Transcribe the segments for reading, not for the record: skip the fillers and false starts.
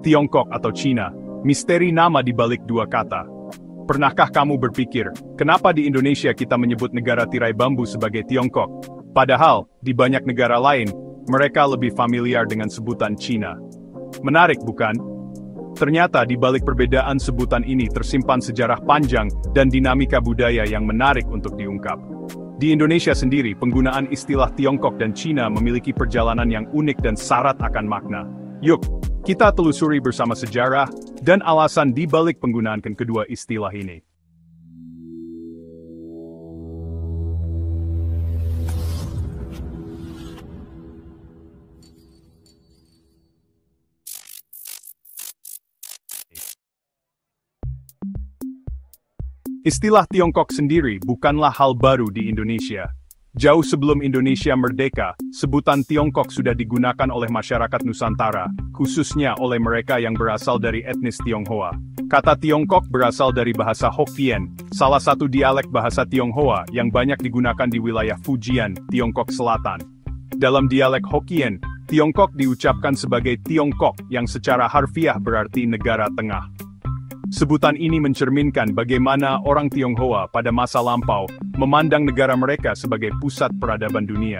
Tiongkok atau Cina, misteri nama di balik dua kata. Pernahkah kamu berpikir, kenapa di Indonesia kita menyebut negara tirai bambu sebagai Tiongkok? Padahal, di banyak negara lain, mereka lebih familiar dengan sebutan Cina. Menarik bukan? Ternyata di balik perbedaan sebutan ini tersimpan sejarah panjang dan dinamika budaya yang menarik untuk diungkap. Di Indonesia sendiri, penggunaan istilah Tiongkok dan Cina memiliki perjalanan yang unik dan syarat akan makna. Yuk, kita telusuri bersama sejarah dan alasan di balik penggunaan kedua istilah ini. Istilah Tiongkok sendiri bukanlah hal baru di Indonesia. Jauh sebelum Indonesia merdeka, sebutan Tiongkok sudah digunakan oleh masyarakat Nusantara, khususnya oleh mereka yang berasal dari etnis Tionghoa. Kata Tiongkok berasal dari bahasa Hokkien, salah satu dialek bahasa Tionghoa yang banyak digunakan di wilayah Fujian, Tiongkok Selatan. Dalam dialek Hokkien, Tiongkok diucapkan sebagai Tiongkok yang secara harfiah berarti negara tengah. Sebutan ini mencerminkan bagaimana orang Tionghoa pada masa lampau memandang negara mereka sebagai pusat peradaban dunia.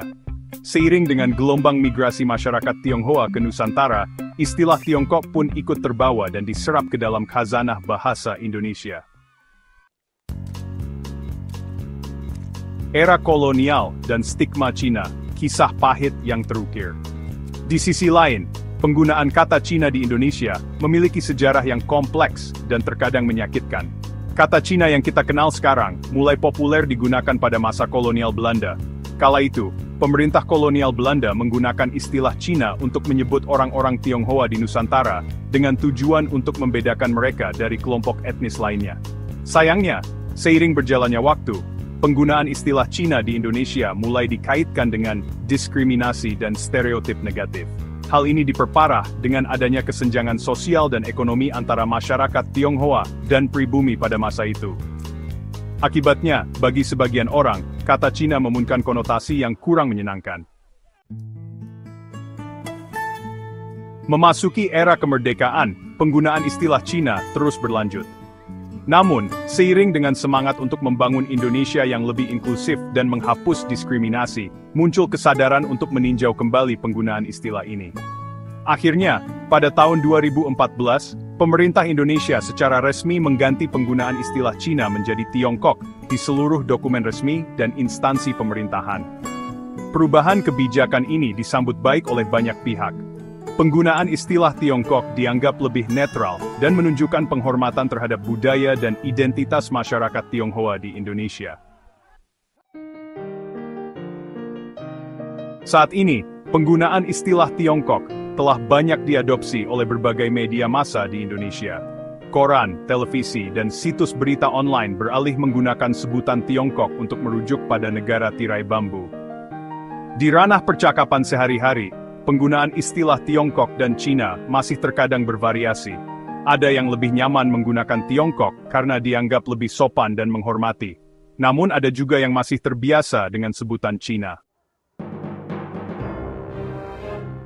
Seiring dengan gelombang migrasi masyarakat Tionghoa ke Nusantara, istilah Tiongkok pun ikut terbawa dan diserap ke dalam khazanah bahasa Indonesia. Era kolonial dan stigma Cina, kisah pahit yang terukir. Di sisi lain, penggunaan kata Cina di Indonesia memiliki sejarah yang kompleks dan terkadang menyakitkan. Kata Cina yang kita kenal sekarang mulai populer digunakan pada masa kolonial Belanda. Kala itu, pemerintah kolonial Belanda menggunakan istilah Cina untuk menyebut orang-orang Tionghoa di Nusantara dengan tujuan untuk membedakan mereka dari kelompok etnis lainnya. Sayangnya, seiring berjalannya waktu, penggunaan istilah Cina di Indonesia mulai dikaitkan dengan diskriminasi dan stereotip negatif. Hal ini diperparah dengan adanya kesenjangan sosial dan ekonomi antara masyarakat Tionghoa dan pribumi pada masa itu. Akibatnya, bagi sebagian orang, kata Cina memiliki konotasi yang kurang menyenangkan. Memasuki era kemerdekaan, penggunaan istilah Cina terus berlanjut. Namun, seiring dengan semangat untuk membangun Indonesia yang lebih inklusif dan menghapus diskriminasi, muncul kesadaran untuk meninjau kembali penggunaan istilah ini. Akhirnya, pada tahun 2014, pemerintah Indonesia secara resmi mengganti penggunaan istilah Cina menjadi Tiongkok di seluruh dokumen resmi dan instansi pemerintahan. Perubahan kebijakan ini disambut baik oleh banyak pihak. Penggunaan istilah Tiongkok dianggap lebih netral dan menunjukkan penghormatan terhadap budaya dan identitas masyarakat Tionghoa di Indonesia. Saat ini, penggunaan istilah Tiongkok telah banyak diadopsi oleh berbagai media massa di Indonesia. Koran, televisi, dan situs berita online beralih menggunakan sebutan Tiongkok untuk merujuk pada negara tirai bambu. Di ranah percakapan sehari-hari, penggunaan istilah Tiongkok dan Cina masih terkadang bervariasi. Ada yang lebih nyaman menggunakan Tiongkok karena dianggap lebih sopan dan menghormati. Namun ada juga yang masih terbiasa dengan sebutan Cina.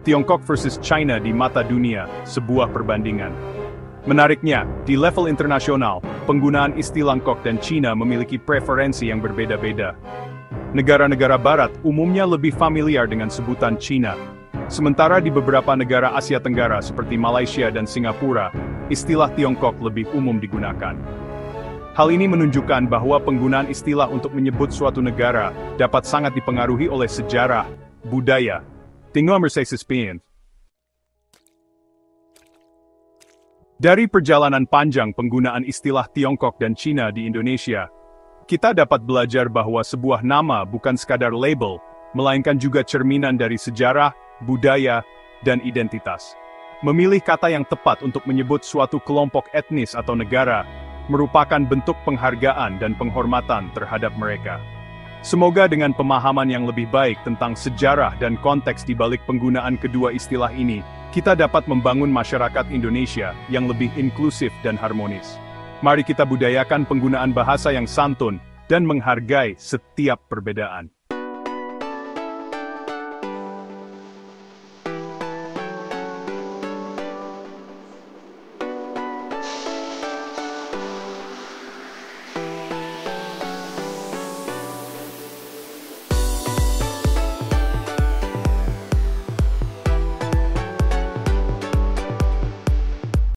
Tiongkok versus China di mata dunia, sebuah perbandingan. Menariknya, di level internasional, penggunaan istilah Tiongkok dan Cina memiliki preferensi yang berbeda-beda. Negara-negara barat umumnya lebih familiar dengan sebutan Cina. Sementara di beberapa negara Asia Tenggara seperti Malaysia dan Singapura, istilah Tiongkok lebih umum digunakan. Hal ini menunjukkan bahwa penggunaan istilah untuk menyebut suatu negara dapat sangat dipengaruhi oleh sejarah, budaya, Dari perjalanan panjang penggunaan istilah Tiongkok dan Cina di Indonesia, kita dapat belajar bahwa sebuah nama bukan sekadar label, melainkan juga cerminan dari sejarah, budaya, dan identitas. Memilih kata yang tepat untuk menyebut suatu kelompok etnis atau negara merupakan bentuk penghargaan dan penghormatan terhadap mereka. Semoga dengan pemahaman yang lebih baik tentang sejarah dan konteks di balik penggunaan kedua istilah ini, kita dapat membangun masyarakat Indonesia yang lebih inklusif dan harmonis. Mari kita budayakan penggunaan bahasa yang santun dan menghargai setiap perbedaan.